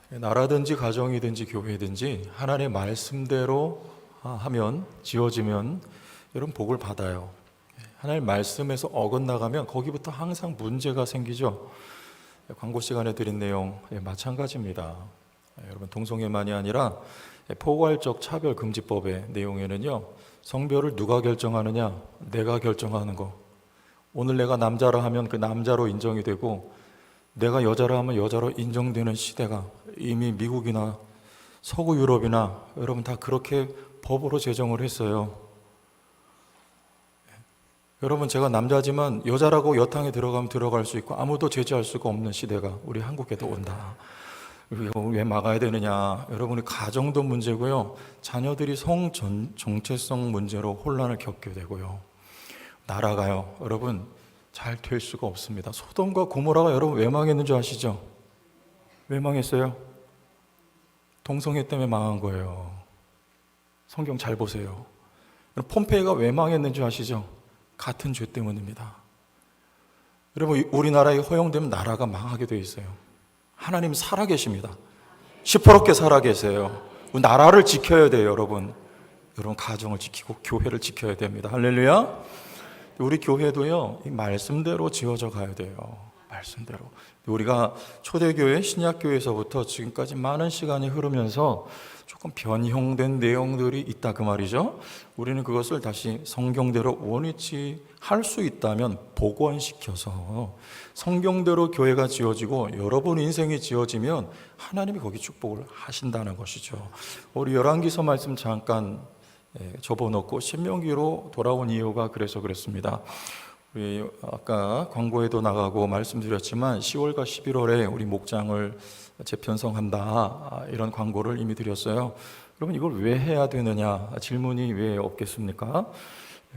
나라든지 가정이든지 교회든지 하나님의 말씀대로 하면 지어지면 여러분 복을 받아요. 하나님의 말씀에서 어긋나가면 거기부터 항상 문제가 생기죠. 광고 시간에 드린 내용 마찬가지입니다. 여러분 동성애만이 아니라 포괄적 차별금지법의 내용에는요, 성별을 누가 결정하느냐? 내가 결정하는 거. 오늘 내가 남자라 하면 그 남자로 인정이 되고, 내가 여자라 하면 여자로 인정되는 시대가 이미 미국이나 서구 유럽이나 여러분 다 그렇게 법으로 제정을 했어요. 여러분, 제가 남자지만 여자라고 여탕에 들어가면 들어갈 수 있고 아무도 제지할 수가 없는 시대가 우리 한국에도 온다. 왜 막아야 되느냐? 여러분의 가정도 문제고요, 자녀들이 성 정체성 문제로 혼란을 겪게 되고요, 나라가요, 여러분 잘 될 수가 없습니다. 소돔과 고모라가 여러분 왜 망했는 줄 아시죠? 왜 망했어요? 동성애 때문에 망한 거예요. 성경 잘 보세요. 폼페이가 왜 망했는 줄 아시죠? 같은 죄 때문입니다. 여러분, 우리나라에 허용되면 나라가 망하게 돼 있어요. 하나님 살아계십니다. 시퍼렇게 살아계세요. 나라를 지켜야 돼요, 여러분. 여러분 가정을 지키고 교회를 지켜야 됩니다. 할렐루야. 우리 교회도요, 이 말씀대로 지어져 가야 돼요. 말씀대로. 우리가 초대교회, 신약교회에서부터 지금까지 많은 시간이 흐르면서 조금 변형된 내용들이 있다 그 말이죠. 우리는 그것을 다시 성경대로 원위치 할 수 있다면 복원시켜서 성경대로 교회가 지어지고 여러분 인생이 지어지면 하나님이 거기 축복을 하신다는 것이죠. 우리 열왕기서 말씀 잠깐 접어놓고 신명기로 돌아온 이유가 그래서 그랬습니다. 우리 아까 광고에도 나가고 말씀드렸지만 10월과 11월에 우리 목장을 재편성한다, 이런 광고를 이미 드렸어요. 그러면 이걸 왜 해야 되느냐 질문이 왜 없겠습니까?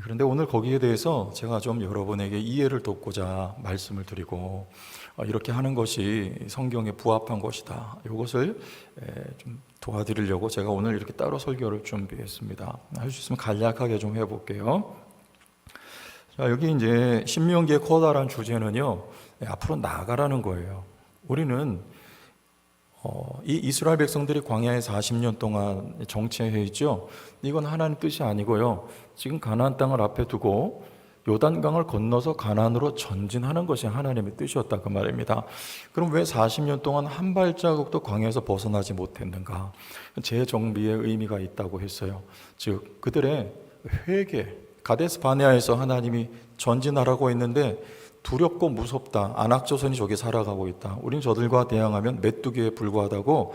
그런데 오늘 거기에 대해서 제가 좀 여러분에게 이해를 돕고자 말씀을 드리고, 이렇게 하는 것이 성경에 부합한 것이다, 이것을 좀 도와드리려고 제가 오늘 이렇게 따로 설교를 준비했습니다. 할 수 있으면 간략하게 좀 해볼게요. 자, 여기 이제 신명기의 커다란 주제는요, 앞으로 나아가라는 거예요. 우리는 이 이스라엘 백성들이 광야에 40년 동안 정체해 있죠. 이건 하나님 뜻이 아니고요, 지금 가나안 땅을 앞에 두고 요단강을 건너서 가나안으로 전진하는 것이 하나님의 뜻이었다 그 말입니다. 그럼 왜 40년 동안 한 발자국도 광야에서 벗어나지 못했는가? 재정비의 의미가 있다고 했어요. 즉 그들의 회개, 가데스 바네아에서 하나님이 전진하라고 했는데 두렵고 무섭다, 안악조선이 저기 살아가고 있다, 우린 저들과 대항하면 메뚜기에 불과하다고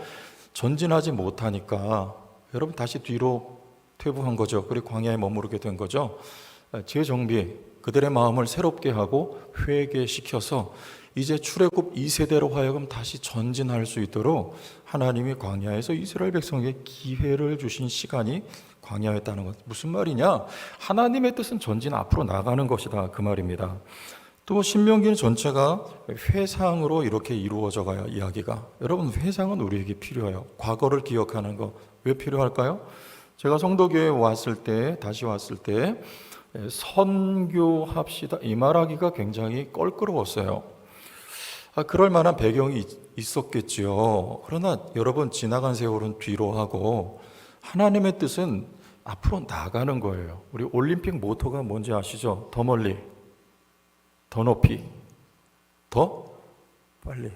전진하지 못하니까 여러분 다시 뒤로 퇴보한 거죠. 그리고 광야에 머무르게 된 거죠. 재정비, 그들의 마음을 새롭게 하고 회개시켜서 이제 출애굽 2세대로 하여금 다시 전진할 수 있도록 하나님이 광야에서 이스라엘 백성에게 기회를 주신 시간이 광야였다는 것. 무슨 말이냐? 하나님의 뜻은 전진 앞으로 나가는 것이다 그 말입니다. 또 신명기는 전체가 회상으로 이렇게 이루어져 가요. 이야기가, 여러분 회상은 우리에게 필요해요. 과거를 기억하는 거 왜 필요할까요? 제가 성도교회에 왔을 때, 다시 왔을 때 선교합시다 이 말하기가 굉장히 껄끄러웠어요. 그럴 만한 배경이 있었겠지요. 그러나 여러분, 지나간 세월은 뒤로 하고 하나님의 뜻은 앞으로 나가는 거예요. 우리 올림픽 모토가 뭔지 아시죠? 더 멀리, 더 높이, 더 빨리.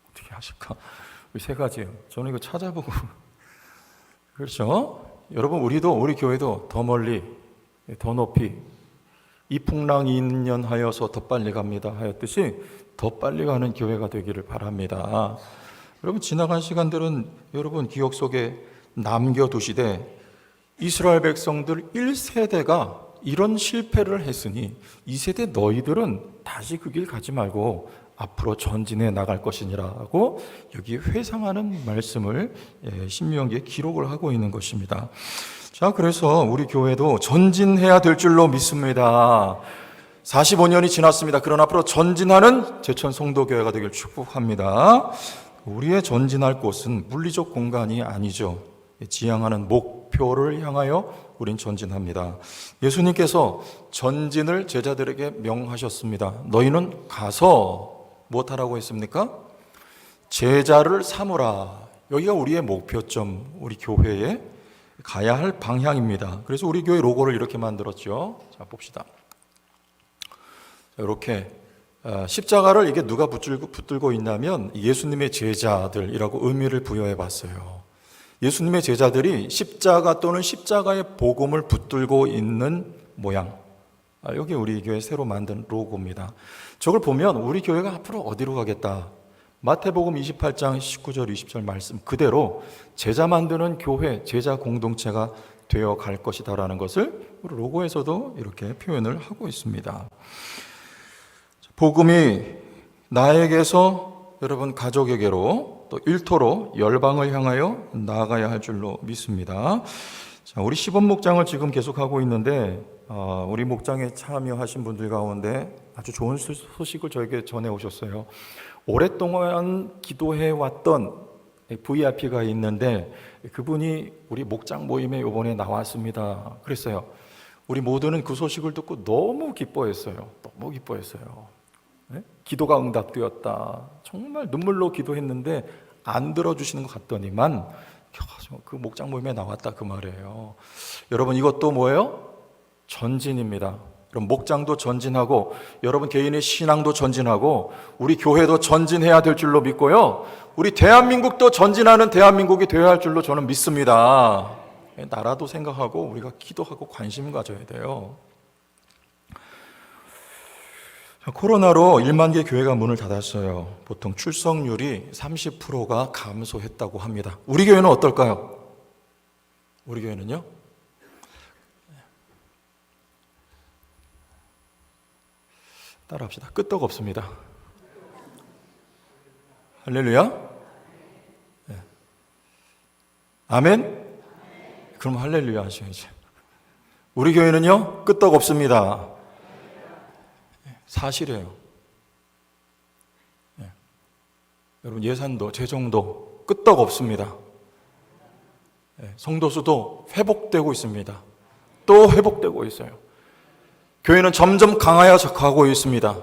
어떻게 하실까? 이 세 가지예요. 저는 이거 찾아보고 그렇죠? 여러분, 우리 교회도 더 멀리, 더 높이, 이 풍랑이 인연하여서 더 빨리 갑니다 하였듯이 더 빨리 가는 교회가 되기를 바랍니다. 여러분, 지나간 시간들은 여러분 기억 속에 남겨두시되 이스라엘 백성들 1세대가 이런 실패를 했으니 2세대 너희들은 다시 그 길 가지 말고 앞으로 전진해 나갈 것이니라고 여기 회상하는 말씀을 신명기에 기록을 하고 있는 것입니다. 자, 그래서 우리 교회도 전진해야 될 줄로 믿습니다. 45년이 지났습니다. 그러나 앞으로 전진하는 제천 성도교회가 되길 축복합니다. 우리의 전진할 곳은 물리적 공간이 아니죠. 지향하는 목표를 향하여 우린 전진합니다. 예수님께서 전진을 제자들에게 명하셨습니다. 너희는 가서 무엇하라고 했습니까? 제자를 삼으라. 여기가 우리의 목표점, 우리 교회에 가야 할 방향입니다. 그래서 우리 교회 로고를 이렇게 만들었죠. 자, 봅시다. 이렇게 십자가를 이게 누가 붙들고 있냐면 예수님의 제자들이라고 의미를 부여해 봤어요. 예수님의 제자들이 십자가 또는 십자가의 복음을 붙들고 있는 모양. 여기 우리 교회 새로 만든 로고입니다. 저걸 보면 우리 교회가 앞으로 어디로 가겠다. 마태복음 28장 19절 20절 말씀 그대로 제자 만드는 교회, 제자 공동체가 되어 갈 것이다라는 것을 우리 로고에서도 이렇게 표현을 하고 있습니다. 복음이 나에게서 여러분 가족에게로 또 일터로 열방을 향하여 나아가야 할 줄로 믿습니다. 자, 우리 시범 목장을 지금 계속하고 있는데 우리 목장에 참여하신 분들 가운데 아주 좋은 소식을 저에게 전해 오셨어요. 오랫동안 기도해 왔던 VIP가 있는데 그분이 우리 목장 모임에 이번에 나왔습니다. 그랬어요. 우리 모두는 그 소식을 듣고 너무 기뻐했어요. 너무 기뻐했어요. 네? 기도가 응답되었다. 정말 눈물로 기도했는데 안 들어주시는 것 같더니만 그 목장 모임에 나왔다 그 말이에요. 여러분 이것도 뭐예요? 전진입니다. 그럼 목장도 전진하고 여러분 개인의 신앙도 전진하고 우리 교회도 전진해야 될 줄로 믿고요. 우리 대한민국도 전진하는 대한민국이 되어야 할 줄로 저는 믿습니다. 나라도 생각하고 우리가 기도하고 관심 가져야 돼요. 코로나로 1만 개 교회가 문을 닫았어요. 보통 출석률이 30%가 감소했다고 합니다. 우리 교회는 어떨까요? 우리 교회는요? 따라합시다. 끄떡 없습니다. 할렐루야? 네. 아멘? 그럼 할렐루야 하셔야지. 우리 교회는요? 끄떡 없습니다. 사실이에요. 네. 여러분 예산도 재정도 끄떡 없습니다. 네. 성도수도 회복되고 있습니다. 또 회복되고 있어요. 교회는 점점 강하여 가고 있습니다.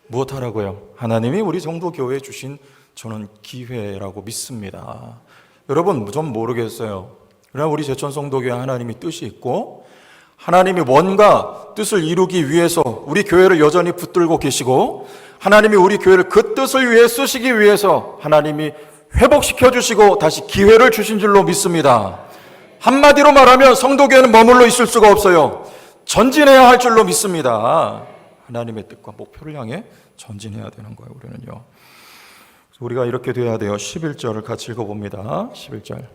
무엇하라고요? 하나님이 우리 성도 교회에 주신 저는 기회라고 믿습니다. 여러분 전 모르겠어요. 그러나 우리 제천 성도교회 하나님이 뜻이 있고 하나님이 뭔가 뜻을 이루기 위해서 우리 교회를 여전히 붙들고 계시고 하나님이 우리 교회를 그 뜻을 위해 쓰시기 위해서 하나님이 회복시켜 주시고 다시 기회를 주신 줄로 믿습니다. 한마디로 말하면 성도교회는 머물러 있을 수가 없어요. 전진해야 할 줄로 믿습니다. 하나님의 뜻과 목표를 향해 전진해야 되는 거예요. 우리는요. 그래서 우리가 이렇게 돼야 돼요. 11절을 같이 읽어봅니다. 11절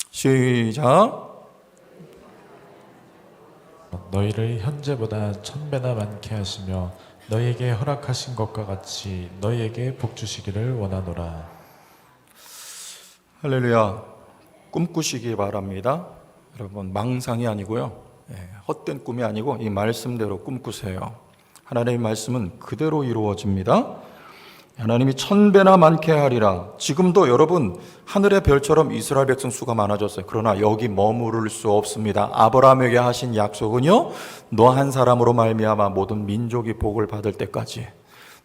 시작. 너희를 현재보다 1000배나 많게 하시며 너희에게 허락하신 것과 같이 너희에게 복 주시기를 원하노라. 할렐루야. 꿈꾸시기 바랍니다. 여러분 망상이 아니고요. 헛된 꿈이 아니고 이 말씀대로 꿈꾸세요. 하나님의 말씀은 그대로 이루어집니다. 하나님이 1000배나 많게 하리라. 지금도 여러분 하늘의 별처럼 이스라엘 백성 수가 많아졌어요. 그러나 여기 머무를 수 없습니다. 아브라함에게 하신 약속은요, 너 한 사람으로 말미암아 모든 민족이 복을 받을 때까지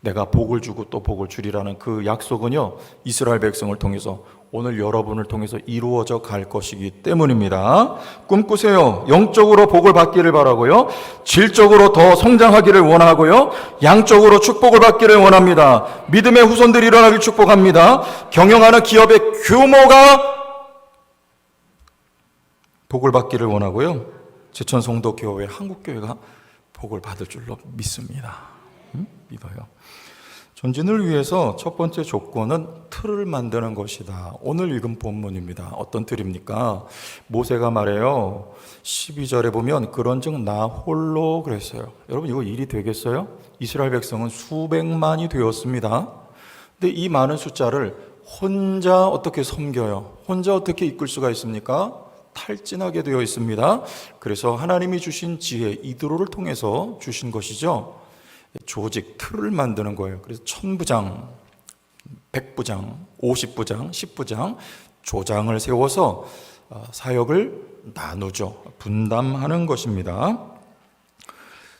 내가 복을 주고 또 복을 주리라는 그 약속은요, 이스라엘 백성을 통해서 오늘 여러분을 통해서 이루어져 갈 것이기 때문입니다. 꿈꾸세요. 영적으로 복을 받기를 바라고요. 질적으로 더 성장하기를 원하고요. 양적으로 축복을 받기를 원합니다. 믿음의 후손들이 일어나길 축복합니다. 경영하는 기업의 규모가 복을 받기를 원하고요. 제천 성도교회, 한국교회가 복을 받을 줄로 믿습니다. 믿어요. 전진을 위해서 첫 번째 조건은 틀을 만드는 것이다. 오늘 읽은 본문입니다. 어떤 틀입니까? 모세가 말해요. 12절에 보면 그런즉 나 홀로 그랬어요. 여러분 이거 일이 되겠어요? 이스라엘 백성은 수백만이 되었습니다. 근데 이 많은 숫자를 혼자 어떻게 섬겨요? 혼자 어떻게 이끌 수가 있습니까? 탈진하게 되어 있습니다. 그래서 하나님이 주신 지혜, 이드로를 통해서 주신 것이죠. 조직, 틀을 만드는 거예요. 그래서 1000부장, 100부장, 50부장, 10부장, 조장을 세워서 사역을 나누죠. 분담하는 것입니다.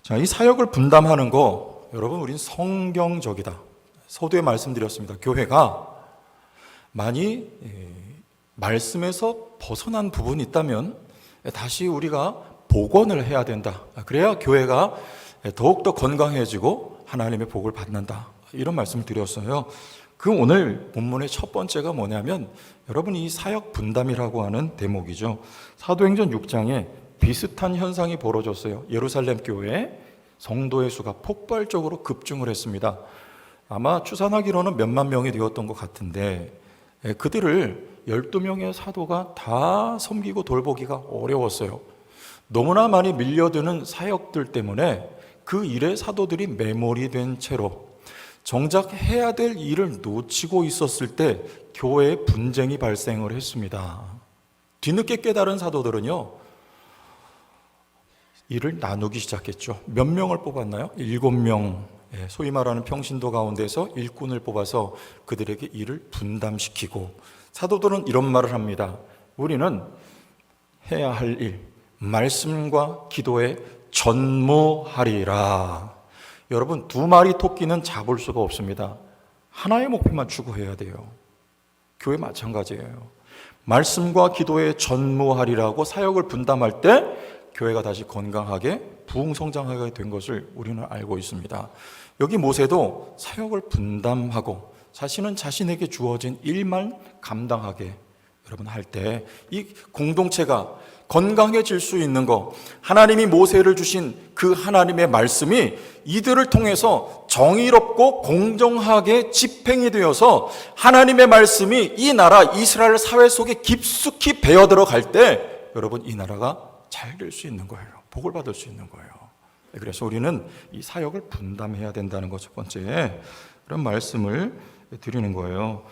자, 이 사역을 분담하는 거, 여러분, 우린 성경적이다. 서두에 말씀드렸습니다. 교회가 많이 말씀에서 벗어난 부분이 있다면 다시 우리가 복원을 해야 된다. 그래야 교회가 더욱더 건강해지고 하나님의 복을 받는다. 이런 말씀을 드렸어요. 그 오늘 본문의 첫 번째가 뭐냐면 여러분 이 사역 분담이라고 하는 대목이죠. 사도행전 6장에 비슷한 현상이 벌어졌어요. 예루살렘 교회에 성도의 수가 폭발적으로 급증을 했습니다. 아마 추산하기로는 몇만 명이 되었던 것 같은데 그들을 12명의 사도가 다 섬기고 돌보기가 어려웠어요. 너무나 많이 밀려드는 사역들 때문에 그 일에 사도들이 매몰이 된 채로 정작 해야 될 일을 놓치고 있었을 때 교회에 분쟁이 발생을 했습니다. 뒤늦게 깨달은 사도들은요, 일을 나누기 시작했죠. 몇 명을 뽑았나요? 7명, 소위 말하는 평신도 가운데서 일꾼을 뽑아서 그들에게 일을 분담시키고, 사도들은 이런 말을 합니다. 우리는 해야 할 일, 말씀과 기도에 전무하리라. 여러분, 두 마리 토끼는 잡을 수가 없습니다. 하나의 목표만 추구해야 돼요. 교회 마찬가지예요. 말씀과 기도에 전무하리라고 사역을 분담할 때 교회가 다시 건강하게 부흥성장하게 된 것을 우리는 알고 있습니다. 여기 모세도 사역을 분담하고 자신은 자신에게 주어진 일만 감당하게 여러분 할 때 이 공동체가 건강해질 수 있는 거, 하나님이 모세를 주신 그 하나님의 말씀이 이들을 통해서 정의롭고 공정하게 집행이 되어서 하나님의 말씀이 이 나라 이스라엘 사회 속에 깊숙이 배어 들어갈 때 여러분 이 나라가 잘 될 수 있는 거예요. 복을 받을 수 있는 거예요. 그래서 우리는 이 사역을 분담해야 된다는 것 첫 번째 그런 말씀을 드리는 거예요.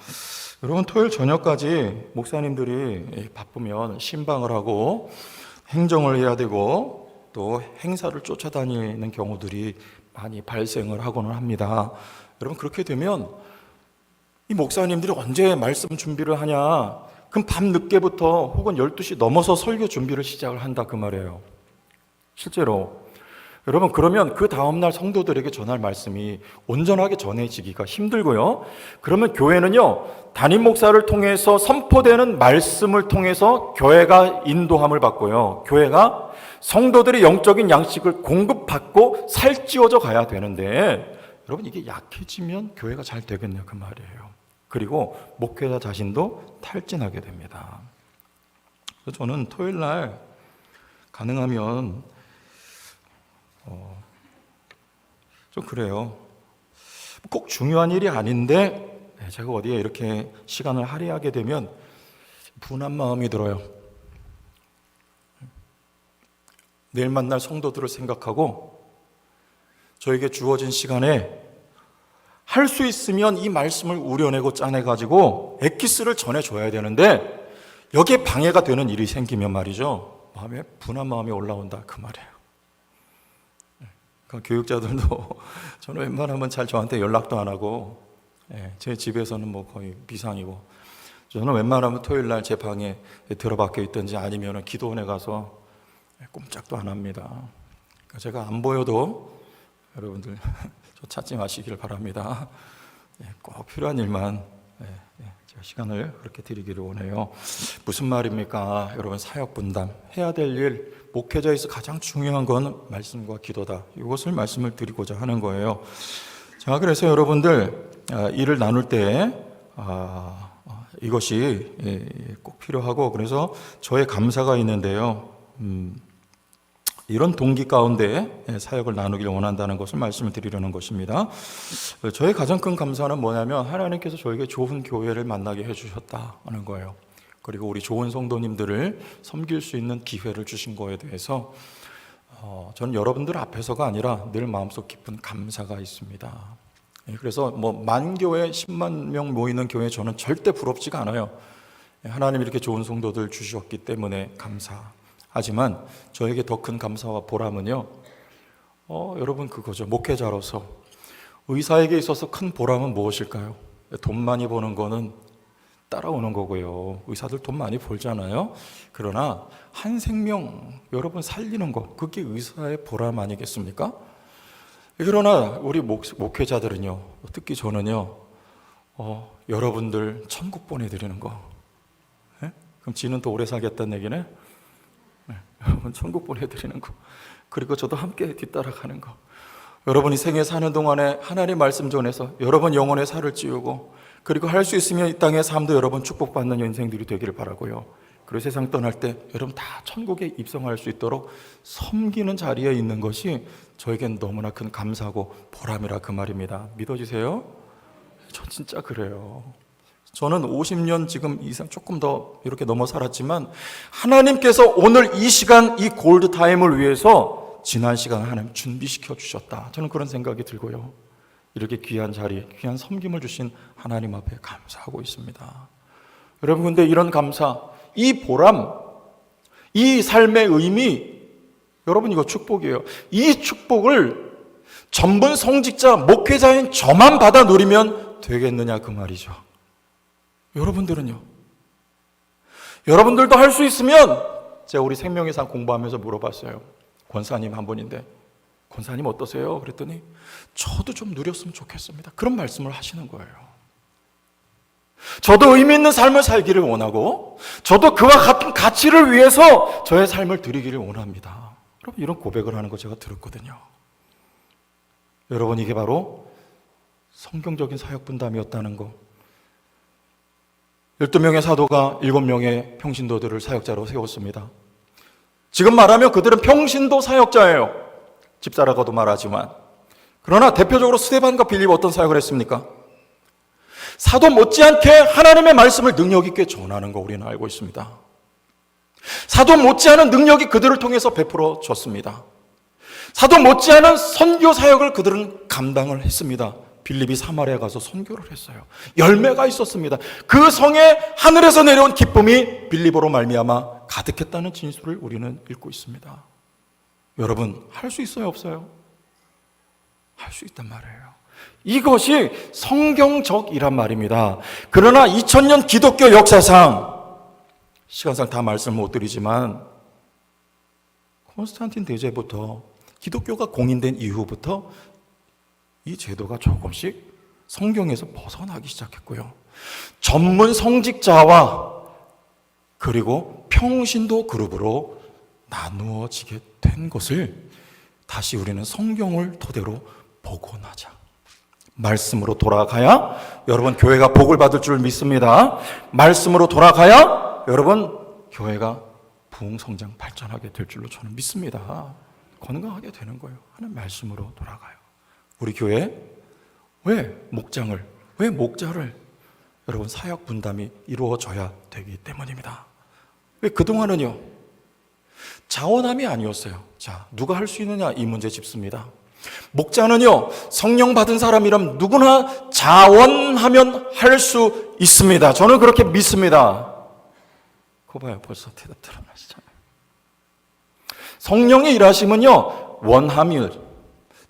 여러분 토요일 저녁까지 목사님들이 바쁘면 신방을 하고 행정을 해야 되고 또 행사를 쫓아다니는 경우들이 많이 발생을 하고는 합니다. 여러분 그렇게 되면 이 목사님들이 언제 말씀 준비를 하냐? 그럼 밤늦게부터 혹은 12시 넘어서 설교 준비를 시작을 한다 그 말이에요. 실제로 여러분 그러면 그 다음날 성도들에게 전할 말씀이 온전하게 전해지기가 힘들고요. 그러면 교회는요 담임 목사를 통해서 선포되는 말씀을 통해서 교회가 인도함을 받고요. 교회가 성도들의 영적인 양식을 공급받고 살찌워져 가야 되는데 여러분 이게 약해지면 교회가 잘 되겠냐 그 말이에요. 그리고 목회자 자신도 탈진하게 됩니다. 그래서 저는 토요일 날 가능하면 좀 그래요. 꼭 중요한 일이 아닌데 제가 어디에 이렇게 시간을 할애하게 되면 분한 마음이 들어요. 내일 만날 성도들을 생각하고 저에게 주어진 시간에 할 수 있으면 이 말씀을 우려내고 짜내가지고 엑기스를 전해줘야 되는데 여기에 방해가 되는 일이 생기면 말이죠. 마음에 분한 마음이 올라온다 그 말이에요. 그러니까 교육자들도 저는 웬만하면 잘 저한테 연락도 안 하고 제 집에서는 뭐 거의 비상이고 저는 웬만하면 토요일 날 제 방에 들어박혀 있든지 아니면 기도원에 가서 꼼짝도 안 합니다. 그러니까 제가 안 보여도 여러분들 저 찾지 마시길 바랍니다. 꼭 필요한 일만 제가 시간을 그렇게 드리기를 원해요. 무슨 말입니까? 여러분 사역 분담 해야 될 일, 목회자에서 가장 중요한 건 말씀과 기도다. 이것을 말씀을 드리고자 하는 거예요. 자, 그래서 여러분들 일을 나눌 때 이것이 꼭 필요하고 그래서 저의 감사가 있는데요. 이런 동기 가운데 사역을 나누기를 원한다는 것을 말씀을 드리려는 것입니다. 저의 가장 큰 감사는 뭐냐면 하나님께서 저에게 좋은 교회를 만나게 해주셨다는 거예요. 그리고 우리 좋은 성도님들을 섬길 수 있는 기회를 주신 거에 대해서 저는 여러분들 앞에서가 아니라 늘 마음속 깊은 감사가 있습니다. 그래서 뭐 만교회 10만 명 모이는 교회 저는 절대 부럽지가 않아요. 하나님 이렇게 좋은 성도들 주셨기 때문에 하지만 저에게 더 큰 감사와 보람은요 여러분 그거죠. 목회자로서 의사에게 있어서 큰 보람은 무엇일까요? 돈 많이 버는 거는 따라오는 거고요. 의사들 돈 많이 벌잖아요. 그러나 한 생명 여러분 살리는 거 그게 의사의 보람 아니겠습니까? 그러나 우리 목회자들은요 특히 저는요 여러분들 천국 보내드리는 거. 예? 그럼 지는 더 오래 살겠다는 얘기네? 여러분 천국 보내드리는 거. 그리고 저도 함께 뒤따라가는 거. 여러분이 생애 사는 동안에 하나님 말씀 전해서 여러분 영혼의 살을 찌우고, 그리고 할 수 있으면 이 땅의 삶도 여러분 축복받는 인생들이 되기를 바라고요. 그리고 세상 떠날 때 여러분 다 천국에 입성할 수 있도록 섬기는 자리에 있는 것이 저에겐 너무나 큰 감사하고 보람이라 그 말입니다. 믿어지세요? 저 진짜 그래요. 저는 50년 지금 이상 조금 더 이렇게 넘어 살았지만 하나님께서 오늘 이 시간, 이 골드 타임을 위해서 지난 시간을 하나님 준비시켜 주셨다. 저는 그런 생각이 들고요. 이렇게 귀한 자리, 귀한 섬김을 주신 하나님 앞에 감사하고 있습니다. 여러분, 근데 이런 감사, 이 보람, 이 삶의 의미, 여러분 이거 축복이에요. 이 축복을 전문 성직자, 목회자인 저만 받아 누리면 되겠느냐 그 말이죠. 여러분들은요? 여러분들도 할 수 있으면, 제가 우리 생명의 상 공부하면서 물어봤어요. 권사님 한 분인데, 권사님 어떠세요? 그랬더니 저도 좀 누렸으면 좋겠습니다. 그런 말씀을 하시는 거예요. 저도 의미 있는 삶을 살기를 원하고, 저도 그와 같은 가치를 위해서 저의 삶을 드리기를 원합니다. 여러분, 이런 고백을 하는 거 제가 들었거든요. 여러분, 이게 바로 성경적인 사역 분담이었다는 거. 12명의 사도가 7명의 평신도들을 사역자로 세웠습니다. 지금 말하면 그들은 평신도 사역자예요. 집사라고도 말하지만. 그러나 대표적으로 스데반과 빌립 어떤 사역을 했습니까? 사도 못지않게 하나님의 말씀을 능력 있게 전하는 거 우리는 알고 있습니다. 사도 못지않은 능력이 그들을 통해서 베풀어졌습니다. 사도 못지않은 선교 사역을 그들은 감당을 했습니다. 빌립이 사마리아 가서 선교를 했어요. 열매가 있었습니다. 그 성에 하늘에서 내려온 기쁨이 빌립으로 말미암아 가득했다는 진술을 우리는 읽고 있습니다. 여러분, 할 수 있어요, 없어요? 할 수 있단 말이에요. 이것이 성경적이란 말입니다. 그러나 2000년 기독교 역사상, 시간상 다 말씀을 못 드리지만 콘스탄틴 대제부터, 기독교가 공인된 이후부터 이 제도가 조금씩 성경에서 벗어나기 시작했고요. 전문 성직자와 그리고 평신도 그룹으로 나누어지게 된 것을 다시 우리는 성경을 토대로 복원하자. 말씀으로 돌아가야 여러분 교회가 복을 받을 줄 믿습니다. 말씀으로 돌아가야 여러분 교회가 부흥성장 발전하게 될 줄로 저는 믿습니다. 건강하게 되는 거예요. 하나님 말씀으로 돌아가요. 우리 교회 왜 목장을, 왜 목자를 여러분 사역 분담이 이루어져야 되기 때문입니다. 왜 그동안은요 자원함이 아니었어요. 자, 누가 할 수 있느냐 이 문제 짚습니다. 목자는요 성령 받은 사람이라면 누구나 자원하면 할 수 있습니다. 저는 그렇게 믿습니다. 그거 봐요, 벌써 대답 드러나시잖아요. 성령의 일하심은요 원함이에요.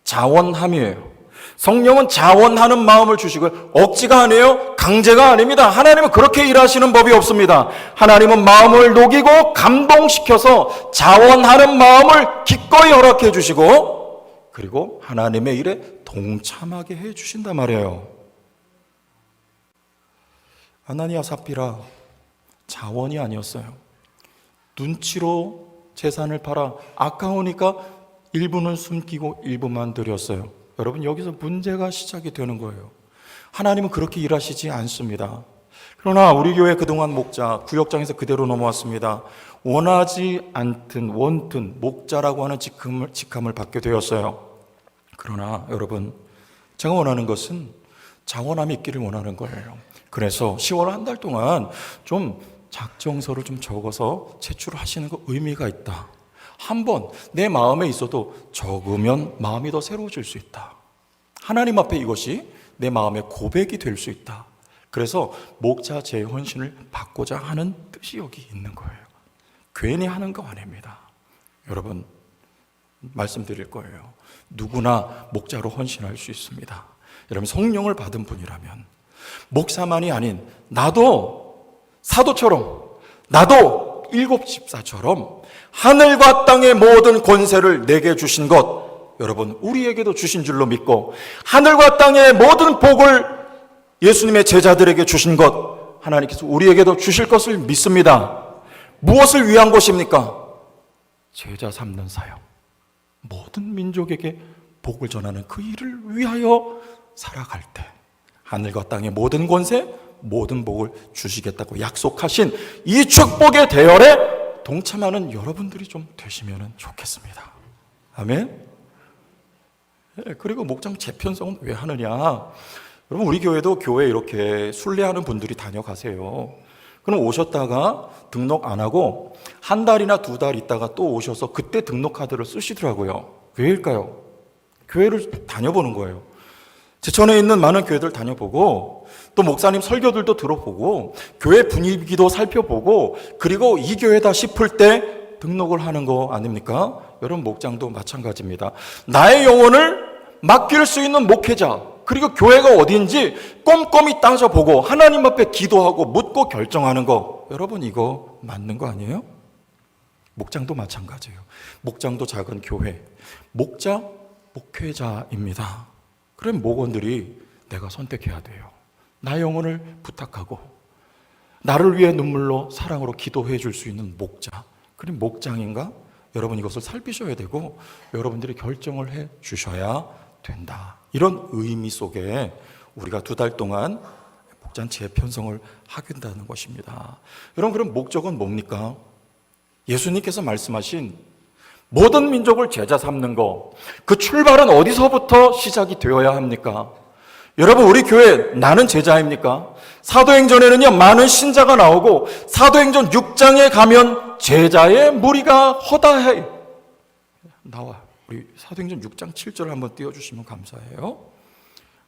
자원함이에요. 성령은 자원하는 마음을 주시고요. 억지가 아니에요. 강제가 아닙니다. 하나님은 그렇게 일하시는 법이 없습니다. 하나님은 마음을 녹이고 감동시켜서 자원하는 마음을 기꺼이 허락해 주시고, 그리고 하나님의 일에 동참하게 해 주신단 말이에요. 아나니아 삽비라 자원이 아니었어요. 눈치로 재산을 팔아 아까우니까 일부는 숨기고 일부만 드렸어요. 여러분, 여기서 문제가 시작이 되는 거예요. 하나님은 그렇게 일하시지 않습니다. 그러나 우리 교회 그동안 목자, 구역장에서 그대로 넘어왔습니다. 원하지 않든 원든 목자라고 하는 직함을 받게 되었어요. 그러나 여러분, 제가 원하는 것은 자원함이 있기를 원하는 거예요. 그래서 10월 한 달 동안 좀 작정서를 좀 적어서 제출하시는 거 의미가 있다. 한번 내 마음에 있어도 적으면 마음이 더 새로워질 수 있다. 하나님 앞에 이것이 내 마음의 고백이 될 수 있다. 그래서 목자 재헌신을 받고자 하는 뜻이 여기 있는 거예요. 괜히 하는 거 아닙니다. 여러분, 말씀드릴 거예요. 누구나 목자로 헌신할 수 있습니다. 여러분, 성령을 받은 분이라면 목사만이 아닌 나도 사도처럼, 나도 일곱 집사처럼 하늘과 땅의 모든 권세를 내게 주신 것, 여러분 우리에게도 주신 줄로 믿고 하늘과 땅의 모든 복을 예수님의 제자들에게 주신 것 하나님께서 우리에게도 주실 것을 믿습니다. 무엇을 위한 것입니까? 제자 삼는 사역. 모든 민족에게 복을 전하는 그 일을 위하여 살아갈 때 하늘과 땅의 모든 권세, 모든 복을 주시겠다고 약속하신 이 축복의 대열에 동참하는 여러분들이 좀 되시면 좋겠습니다. 아멘. 그리고 목장 재편성은 왜 하느냐? 여러분, 우리 교회도 교회 이렇게 순례하는 분들이 다녀가세요. 그럼 오셨다가 등록 안 하고 한 달이나 두 달 있다가 또 오셔서 그때 등록 카드를 쓰시더라고요. 왜일까요? 교회를 다녀보는 거예요. 제천에 있는 많은 교회들 다녀보고 또 목사님 설교들도 들어보고 교회 분위기도 살펴보고 그리고 이 교회다 싶을 때 등록을 하는 거 아닙니까? 여러분, 목장도 마찬가지입니다. 나의 영혼을 맡길 수 있는 목회자, 그리고 교회가 어딘지 꼼꼼히 따져보고 하나님 앞에 기도하고 묻고 결정하는 거, 여러분 이거 맞는 거 아니에요? 목장도 마찬가지예요. 목장도 작은 교회, 목자, 목회자입니다. 그럼 목원들이 내가 선택해야 돼요. 나의 영혼을 부탁하고 나를 위해 눈물로 사랑으로 기도해 줄 수 있는 목자, 그럼 목장인가? 여러분 이것을 살피셔야 되고 여러분들이 결정을 해 주셔야 된다. 이런 의미 속에 우리가 두 달 동안 목장 재편성을 하게 된다는 것입니다. 여러분, 그럼 목적은 뭡니까? 예수님께서 말씀하신 모든 민족을 제자 삼는 거, 그 출발은 어디서부터 시작이 되어야 합니까? 여러분, 우리 교회 나는 제자입니까? 사도행전에는요 많은 신자가 나오고 사도행전 6장에 가면 제자의 무리가 허다해 나와. 우리 사도행전 6장 7절을 한번 띄워주시면 감사해요.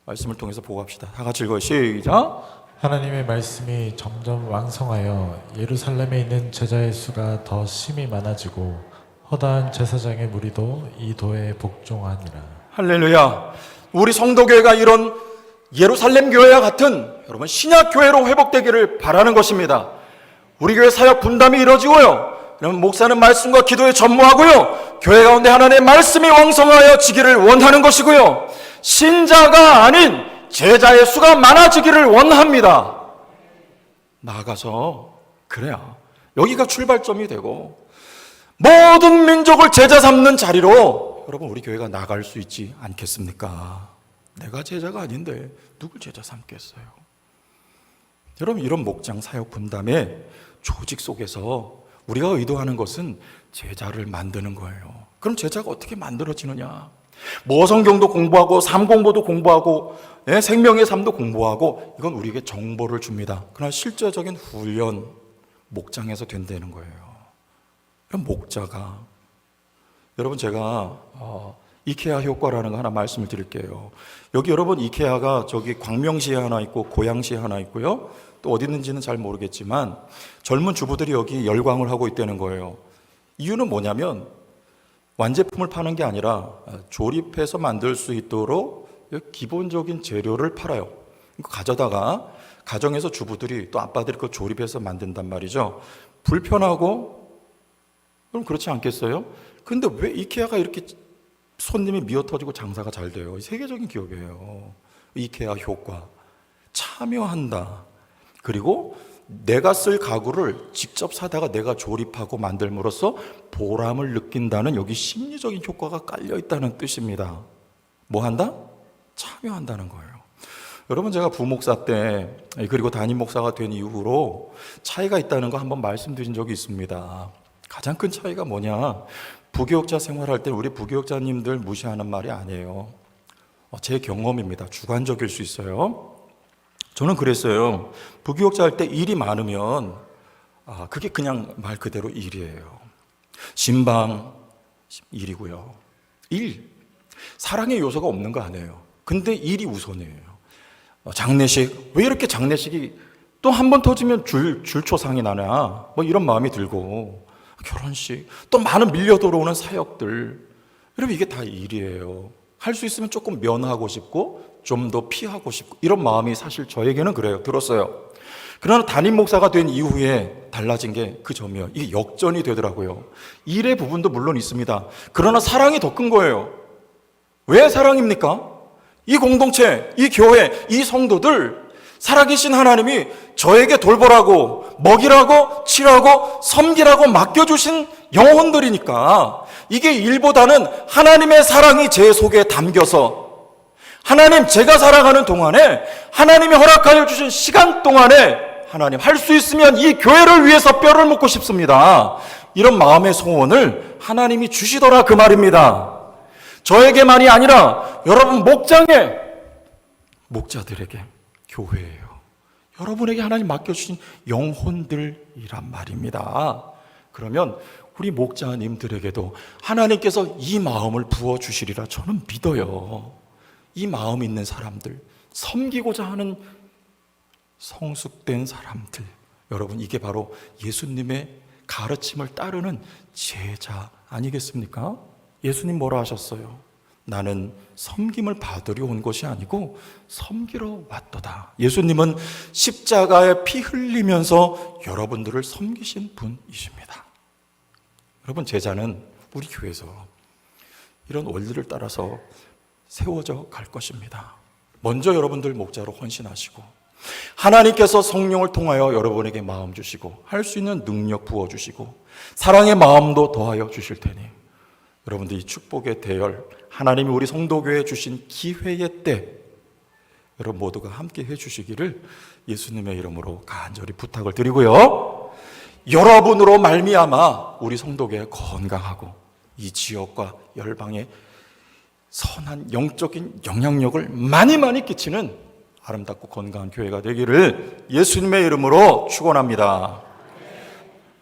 말씀을 통해서 보고 합시다. 다 같이 읽어요. 시작. 하나님의 말씀이 점점 왕성하여 예루살렘에 있는 제자의 수가 더 심히 많아지고 허다한 제사장의 무리도 이 도에 복종하니라. 할렐루야. 우리 성도교회가 이런 예루살렘 교회와 같은 여러분 신약 교회로 회복되기를 바라는 것입니다. 우리 교회 사역 분담이 이루어지고요, 여러분 목사는 말씀과 기도에 전무하고요, 교회 가운데 하나님의 말씀이 왕성하여 지기를 원하는 것이고요, 신자가 아닌 제자의 수가 많아지기를 원합니다. 나아가서 그래야 여기가 출발점이 되고 모든 민족을 제자 삼는 자리로 여러분 우리 교회가 나갈 수 있지 않겠습니까? 내가 제자가 아닌데 누굴 제자 삼겠어요? 여러분, 이런 목장 사역 분담의 조직 속에서 우리가 의도하는 것은 제자를 만드는 거예요. 그럼 제자가 어떻게 만들어지느냐? 모성경도 공부하고 삶 공부도 공부하고 생명의 삶도 공부하고 이건 우리에게 정보를 줍니다. 그러나 실제적인 훈련 목장에서 된다는 거예요. 그럼 목자가, 여러분 제가 이케아 효과라는 거 하나 말씀을 드릴게요. 여기 여러분 이케아가 저기 광명시에 하나 있고 고양시에 하나 있고요, 또 어디 있는지는 잘 모르겠지만 젊은 주부들이 여기 열광을 하고 있다는 거예요. 이유는 뭐냐면 완제품을 파는 게 아니라 조립해서 만들 수 있도록 기본적인 재료를 팔아요. 가져다가 가정에서 주부들이 또 아빠들이 그 조립해서 만든단 말이죠. 불편하고 그럼 그렇지 않겠어요? 근데 왜 이케아가 이렇게 손님이 미어터지고 장사가 잘 돼요? 세계적인 기업이에요. 이케아 효과. 참여한다. 그리고 내가 쓸 가구를 직접 사다가 내가 조립하고 만들므로써 보람을 느낀다는 여기 심리적인 효과가 깔려 있다는 뜻입니다. 뭐 한다? 참여한다는 거예요. 여러분, 제가 부목사 때 그리고 담임 목사가 된 이후로 차이가 있다는 거 한번 말씀드린 적이 있습니다. 가장 큰 차이가 뭐냐? 부교육자 생활할 때 우리 부교육자님들 무시하는 말이 아니에요. 제 경험입니다. 주관적일 수 있어요. 저는 그랬어요. 부교육자 할 때 일이 많으면 그게 그냥 말 그대로 일이에요. 신방 일이고요. 일, 사랑의 요소가 없는 거 아니에요. 근데 일이 우선이에요. 장례식, 왜 이렇게 장례식이 또 한 번 터지면 줄초상이 나냐, 뭐 이런 마음이 들고, 결혼식, 또 많은 밀려 들어오는 사역들, 여러분 이게 다 일이에요. 할 수 있으면 조금 면하고 싶고 좀 더 피하고 싶고 이런 마음이 사실 저에게는 그래요. 들었어요. 그러나 담임 목사가 된 이후에 달라진 게 그 점이에요. 이게 역전이 되더라고요. 일의 부분도 물론 있습니다. 그러나 사랑이 더 큰 거예요. 왜 사랑입니까? 이 공동체, 이 교회, 이 성도들 살아계신 하나님이 저에게 돌보라고, 먹이라고, 치라고, 섬기라고 맡겨주신 영혼들이니까 이게 일보다는 하나님의 사랑이 제 속에 담겨서 하나님 제가 살아가는 동안에 하나님이 허락하여 주신 시간 동안에 하나님 할 수 있으면 이 교회를 위해서 뼈를 묻고 싶습니다. 이런 마음의 소원을 하나님이 주시더라 그 말입니다. 저에게만이 아니라 여러분 목자들에게, 교회예요. 여러분에게 하나님 맡겨주신 영혼들이란 말입니다. 그러면 우리 목자님들에게도 하나님께서 이 마음을 부어주시리라 저는 믿어요. 이 마음 있는 사람들, 섬기고자 하는 성숙된 사람들, 여러분 이게 바로 예수님의 가르침을 따르는 제자 아니겠습니까? 예수님 뭐라 하셨어요? 나는 섬김을 받으려 온 것이 아니고 섬기러 왔도다. 예수님은 십자가에 피 흘리면서 여러분들을 섬기신 분이십니다. 여러분, 제자는 우리 교회에서 이런 원리를 따라서 세워져 갈 것입니다. 먼저 여러분들 목자로 헌신하시고 하나님께서 성령을 통하여 여러분에게 마음 주시고 할 수 있는 능력 부어주시고 사랑의 마음도 더하여 주실 테니 여러분들 이 축복의 대열, 하나님이 우리 성도교회에 주신 기회의 때 여러분 모두가 함께 해주시기를 예수님의 이름으로 간절히 부탁을 드리고요, 여러분으로 말미암아 우리 성도교회 건강하고 이 지역과 열방에 선한 영적인 영향력을 많이 끼치는 아름답고 건강한 교회가 되기를 예수님의 이름으로 축원합니다.